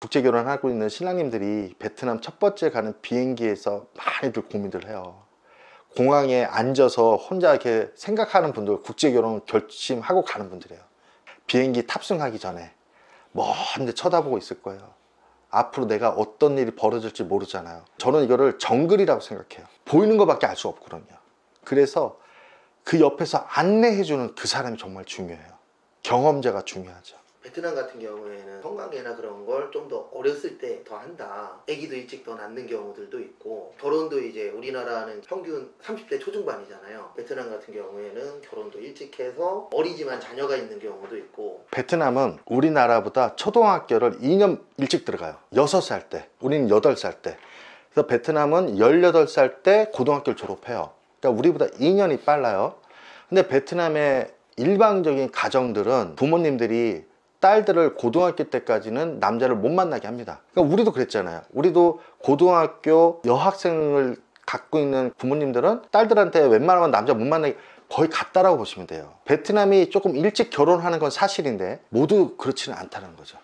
국제 결혼하고 있는 신랑님들이 베트남 첫 번째 가는 비행기에서 많이들 고민들 해요. 공항에 앉아서 혼자 이렇게 생각하는 분들, 국제 결혼 결심하고 가는 분들이에요. 비행기 탑승하기 전에 먼데 쳐다보고 있을 거예요. 앞으로 내가 어떤 일이 벌어질지 모르잖아요. 저는 이거를 정글이라고 생각해요. 보이는 것밖에 알 수 없거든요. 그래서 그 옆에서 안내해주는 그 사람이 정말 중요해요. 경험자가 중요하죠. 베트남 같은 경우에는 성관계나 그런 걸 좀 더 어렸을 때 더 한다. 아기도 일찍 더 낳는 경우들도 있고, 결혼도 이제 우리나라는 평균 30대 초중반이잖아요. 베트남 같은 경우에는 결혼도 일찍 해서 어리지만 자녀가 있는 경우도 있고. 베트남은 우리나라보다 초등학교를 2년 일찍 들어가요. 6살 때, 우리는 8살 때. 그래서 베트남은 18살 때 고등학교를 졸업해요. 그러니까 우리보다 2년이 빨라요. 근데 베트남의 일반적인 가정들은 부모님들이 딸들을 고등학교 때까지는 남자를 못 만나게 합니다. 그러니까 우리도 그랬잖아요. 우리도 고등학교 여학생을 갖고 있는 부모님들은 딸들한테 웬만하면 남자 못 만나게 거의 같다라고 보시면 돼요. 베트남이 조금 일찍 결혼하는 건 사실인데 모두 그렇지는 않다는 거죠.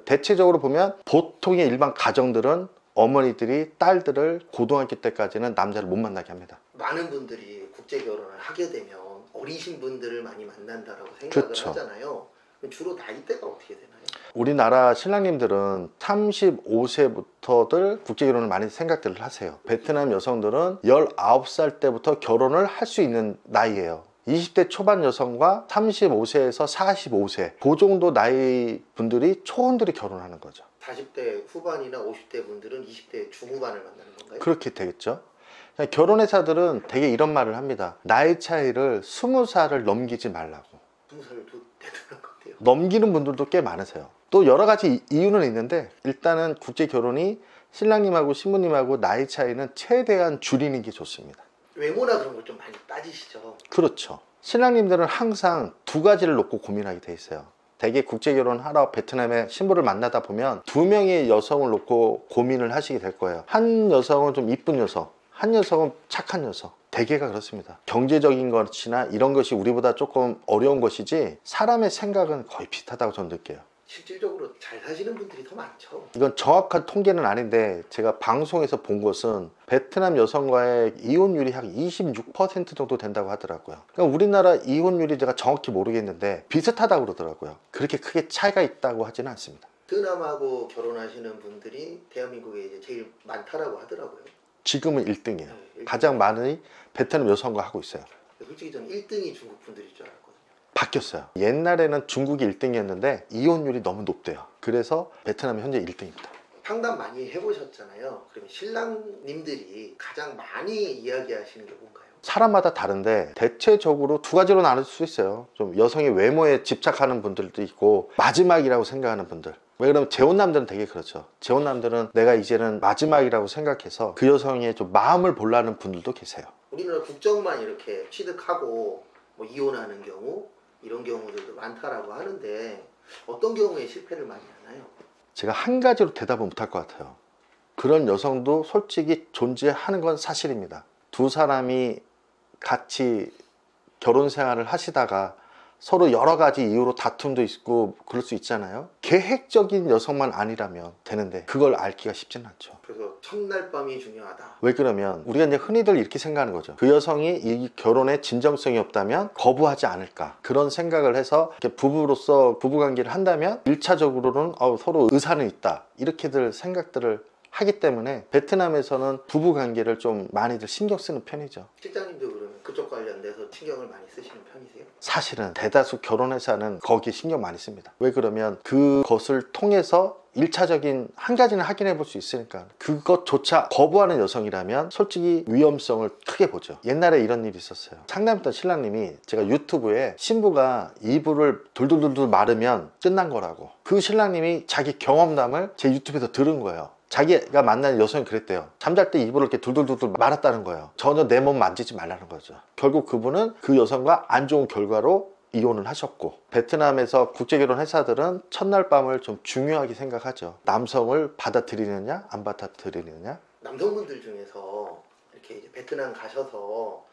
대체적으로 보면 보통의 일반 가정들은 어머니들이 딸들을 고등학교 때까지는 남자를 못 만나게 합니다. 많은 분들이 국제 결혼을 하게 되면 어리신 분들을 많이 만난다라고 생각을 그렇죠. 하잖아요. 주로 나이대가 어떻게 되나요? 우리나라 신랑님들은 35세부터들 국제결혼을 많이 생각들을 하세요. 베트남 여성들은 19살 때부터 결혼을 할 수 있는 나이예요. 20대 초반 여성과 35세에서 45세 그 정도 나이 분들이 초혼들이 결혼하는 거죠. 40대 후반이나 50대 분들은 20대 중후반을 만나는 건가요? 그렇게 되겠죠. 결혼회사들은 되게 이런 말을 합니다. 나이 차이를 20살을 넘기지 말라고. 20살도 되더라고요. 넘기는 분들도 꽤 많으세요. 또 여러 가지 이유는 있는데 일단은 국제 결혼이 신랑님하고 신부님하고 나이 차이는 최대한 줄이는 게 좋습니다. 외모나 그런 걸 좀 많이 따지시죠? 그렇죠. 신랑님들은 항상 두 가지를 놓고 고민하게 돼 있어요. 대개 국제 결혼하러 베트남의 신부를 만나다 보면 두 명의 여성을 놓고 고민을 하시게 될 거예요. 한 여성은 좀 이쁜 여성, 한 여성은 착한 여성. 대개가 그렇습니다. 경제적인 것이나 이런 것이 우리보다 조금 어려운 것이지 사람의 생각은 거의 비슷하다고 저는 느껴요. 실질적으로 잘 사시는 분들이 더 많죠. 이건 정확한 통계는 아닌데 제가 방송에서 본 것은 베트남 여성과의 이혼율이 한 26% 정도 된다고 하더라고요. 그러니까 우리나라 이혼율이 제가 정확히 모르겠는데 비슷하다고 그러더라고요. 그렇게 크게 차이가 있다고 하지는 않습니다. 베트남하고 결혼하시는 분들이 대한민국에 이제 제일 많다라고 하더라고요. 지금은 1등이에요. 네, 가장 많이 베트남 여성과 하고 있어요. 솔직히 저는 1등이 중국 분들일 줄 알았거든요. 바뀌었어요. 옛날에는 중국이 1등이었는데 이혼율이 너무 높대요. 그래서 베트남이 현재 1등입니다. 상담 많이 해보셨잖아요. 그러면 신랑님들이 가장 많이 이야기하시는 게 뭔가요? 사람마다 다른데 대체적으로 두 가지로 나눌 수 있어요. 좀 여성의 외모에 집착하는 분들도 있고 마지막이라고 생각하는 분들. 왜 그러면 재혼남들은 되게 그렇죠. 재혼남들은 내가 이제는 마지막이라고 생각해서 그 여성의 좀 마음을 보려는 분들도 계세요. 우리나라 국적만 이렇게 취득하고 뭐 이혼하는 경우 이런 경우들도 많다라고 하는데 어떤 경우에 실패를 많이 하나요? 제가 한 가지로 대답은 못할 것 같아요. 그런 여성도 솔직히 존재하는 건 사실입니다. 두 사람이 같이 결혼 생활을 하시다가 서로 여러 가지 이유로 다툼도 있고 그럴 수 있잖아요. 계획적인 여성만 아니라면 되는데 그걸 알기가 쉽지는 않죠. 그래서 첫날 밤이 중요하다. 왜 그러면 우리가 이제 흔히들 이렇게 생각하는 거죠. 그 여성이 이 결혼에 진정성이 없다면 거부하지 않을까, 그런 생각을 해서 이렇게 부부로서 부부관계를 한다면 1차적으로는 서로 의사는 있다, 이렇게들 생각들을 하기 때문에 베트남에서는 부부관계를 좀 많이들 신경 쓰는 편이죠. 실장님도 그러면 그쪽 관련돼서 신경을 많이 쓰시는 편이세요? 사실은 대다수 결혼회사는 거기에 신경 많이 씁니다. 왜 그러면 그것을 통해서 1차적인 한 가지는 확인해 볼 수 있으니까. 그것조차 거부하는 여성이라면 솔직히 위험성을 크게 보죠. 옛날에 이런 일이 있었어요. 상담했던 신랑님이 제가 유튜브에 신부가 이불을 둘둘둘둘 마르면 끝난 거라고, 그 신랑님이 자기 경험담을 제 유튜브에서 들은 거예요. 자기가 만나는 여성이 그랬대요. 잠잘 때 이불을 이렇게 둘둘둘둘 말았다는 거예요. 전혀 내 몸 만지지 말라는 거죠. 결국 그분은 그 여성과 안 좋은 결과로 이혼을 하셨고, 베트남에서 국제결혼 회사들은 첫날 밤을 좀 중요하게 생각하죠. 남성을 받아들이느냐 안 받아들이느냐. 남성분들 중에서 이렇게 이제 베트남 가셔서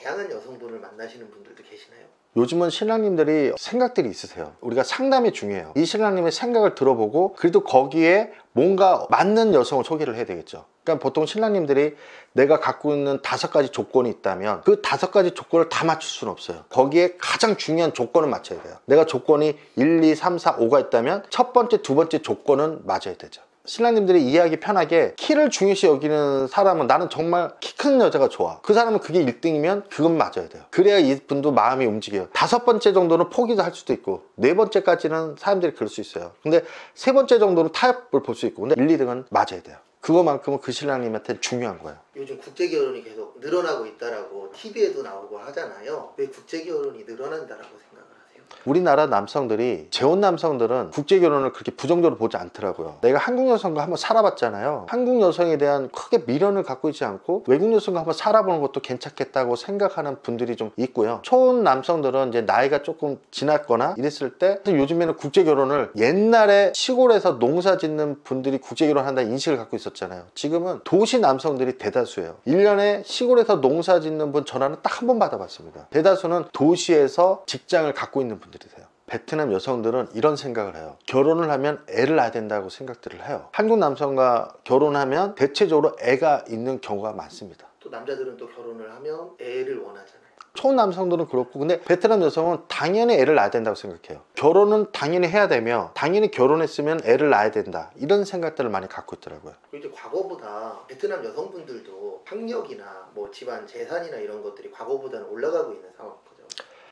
다양한 여성분을 만나시는 분들도 계시나요? 요즘은 신랑님들이 생각들이 있으세요. 우리가 상담이 중요해요. 이 신랑님의 생각을 들어보고 그래도 거기에 뭔가 맞는 여성을 소개를 해야 되겠죠. 그러니까 보통 신랑님들이 내가 갖고 있는 5가지 조건이 있다면 그 5가지 조건을 다 맞출 수는 없어요. 거기에 가장 중요한 조건을 맞춰야 돼요. 내가 조건이 1, 2, 3, 4, 5가 있다면 첫 번째, 두 번째 조건은 맞아야 되죠. 신랑님들이 이해하기 편하게 키를 중요시 여기는 사람은 나는 정말 키 큰 여자가 좋아. 그 사람은 그게 1등이면 그건 맞아야 돼요. 그래야 이분도 마음이 움직여요. 5번째 정도는 포기도 할 수도 있고 4번째까지는 사람들이 그럴 수 있어요. 근데 3번째 정도는 타협을 볼 수 있고 근데 1, 2등은 맞아야 돼요. 그거만큼은 그 신랑님한테 중요한 거예요. 요즘 국제결혼이 계속 늘어나고 있다라고 TV에도 나오고 하잖아요. 왜 국제결혼이 늘어난다라고 생각을 하세요? 우리나라 남성들이 재혼 남성들은 국제결혼을 그렇게 부정적으로 보지 않더라고요. 내가 한국 여성과 한번 살아봤잖아요. 한국 여성에 대한 크게 미련을 갖고 있지 않고 외국 여성과 한번 살아보는 것도 괜찮겠다고 생각하는 분들이 좀 있고요. 초혼 남성들은 이제 나이가 조금 지났거나 이랬을 때 요즘에는 국제결혼을 옛날에 시골에서 농사 짓는 분들이 국제결혼한다는 인식을 갖고 있었잖아요. 지금은 도시 남성들이 대다수예요. 1년에 시골에서 농사 짓는 분 전화는 딱 한 번 받아봤습니다. 대다수는 도시에서 직장을 갖고 있는 분들이세요. 베트남 여성들은 이런 생각을 해요. 결혼을 하면 애를 낳아야 된다고 생각들을 해요. 한국 남성과 결혼하면 대체적으로 애가 있는 경우가 많습니다. 또 남자들은 또 결혼을 하면 애를 원하잖아요. 초남성들은 그렇고 근데 베트남 여성은 당연히 애를 낳아야 된다고 생각해요. 결혼은 당연히 해야 되며 당연히 결혼했으면 애를 낳아야 된다 이런 생각들을 많이 갖고 있더라고요. 그리고 이제 과거보다 베트남 여성분들도 학력이나 뭐 집안 재산이나 이런 것들이 과거보다는 올라가고 있는 상황이거든요.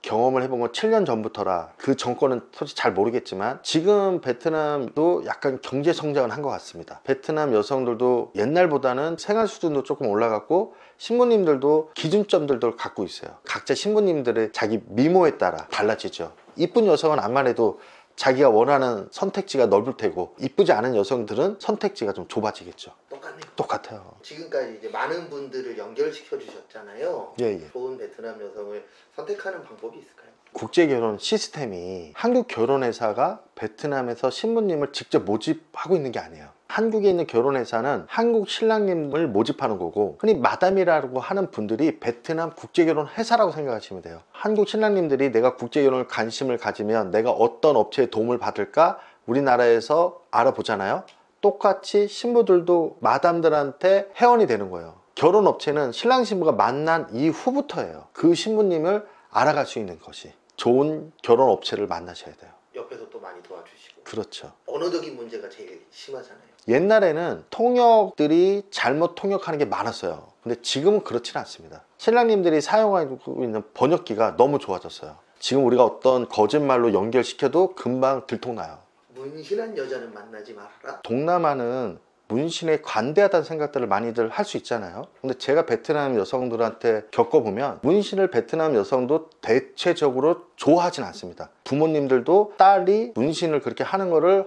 경험을 해본 건 7년 전부터라 그 정권은 솔직히 잘 모르겠지만 지금 베트남도 약간 경제 성장을 한 것 같습니다. 베트남 여성들도 옛날보다는 생활 수준도 조금 올라갔고 신부님들도 기준점들도 갖고 있어요. 각자 신부님들의 자기 미모에 따라 달라지죠. 이쁜 여성은 암만 해도 자기가 원하는 선택지가 넓을 테고 이쁘지 않은 여성들은 선택지가 좀 좁아지겠죠. 똑같네요. 똑같아요. 지금까지 이제 많은 분들을 연결시켜 주셨잖아요. 예. 좋은 베트남 여성을 선택하는 방법이 있을까요? 국제결혼 시스템이 한국 결혼회사가 베트남에서 신부님을 직접 모집하고 있는 게 아니에요. 한국에 있는 결혼회사는 한국 신랑님을 모집하는 거고 흔히 마담이라고 하는 분들이 베트남 국제결혼 회사라고 생각하시면 돼요. 한국 신랑님들이 내가 국제결혼을 관심을 가지면 내가 어떤 업체의 도움을 받을까 우리나라에서 알아보잖아요. 똑같이 신부들도 마담들한테 회원이 되는 거예요. 결혼업체는 신랑 신부가 만난 이후부터예요. 그 신부님을 알아갈 수 있는 것이 좋은 결혼업체를 만나셔야 돼요. 옆에서 또 많이 도와주시고. 그렇죠. 언어적인 문제가 제일 심하잖아요. 옛날에는 통역들이 잘못 통역하는 게 많았어요. 근데 지금은 그렇지는 않습니다. 신랑님들이 사용하고 있는 번역기가 너무 좋아졌어요. 지금 우리가 어떤 거짓말로 연결시켜도 금방 들통나요. 문신한 여자는 만나지 말아라. 동남아는 문신에 관대하다는 생각들을 많이들 할 수 있잖아요. 근데 제가 베트남 여성들한테 겪어보면 문신을 베트남 여성도 대체적으로 좋아하진 않습니다. 부모님들도 딸이 문신을 그렇게 하는 거를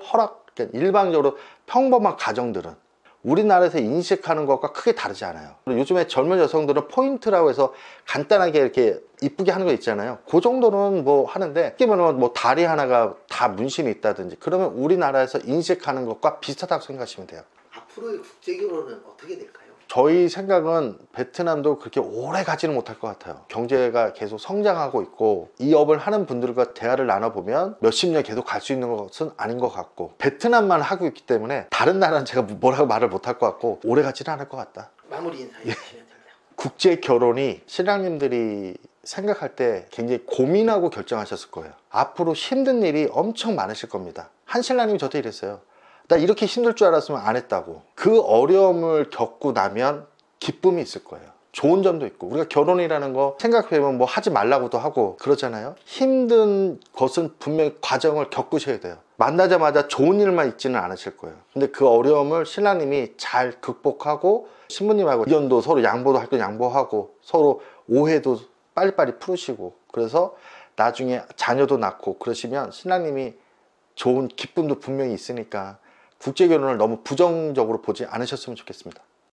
일방적으로 평범한 가정들은 우리나라에서 인식하는 것과 크게 다르지 않아요. 요즘에 젊은 여성들은 포인트라고 해서 간단하게 이렇게 이쁘게 하는 거 있잖아요. 그 정도는 뭐 하는데 쉽게 말하면 뭐 다리 하나가 다 문신이 있다든지 그러면 우리나라에서 인식하는 것과 비슷하다고 생각하시면 돼요. 앞으로의 국제결혼은 어떻게 될까요? 저희 생각은 베트남도 그렇게 오래 가지는 못할 것 같아요. 경제가 계속 성장하고 있고 이 업을 하는 분들과 대화를 나눠보면 몇십 년 계속 갈 수 있는 것은 아닌 것 같고 베트남만 하고 있기 때문에 다른 나라는 제가 뭐라고 말을 못할 것 같고 오래 가지는 않을 것 같다. 마무리 인사 해주시면 됩니다. 국제 결혼이 신랑님들이 생각할 때 굉장히 고민하고 결정하셨을 거예요. 앞으로 힘든 일이 엄청 많으실 겁니다. 한 신랑님이 저한테 이랬어요. 나 이렇게 힘들 줄 알았으면 안 했다고. 그 어려움을 겪고 나면 기쁨이 있을 거예요. 좋은 점도 있고 우리가 결혼이라는 거 생각해보면 뭐 하지 말라고도 하고 그러잖아요. 힘든 것은 분명히 과정을 겪으셔야 돼요. 만나자마자 좋은 일만 있지는 않으실 거예요. 근데 그 어려움을 신랑님이 잘 극복하고 신부님하고 의견도 서로 양보도 할 건 양보하고 서로 오해도 빨리빨리 풀으시고 그래서 나중에 자녀도 낳고 그러시면 신랑님이 좋은 기쁨도 분명히 있으니까 국제결혼을 너무 부정적으로 보지 않으셨으면 좋겠습니다.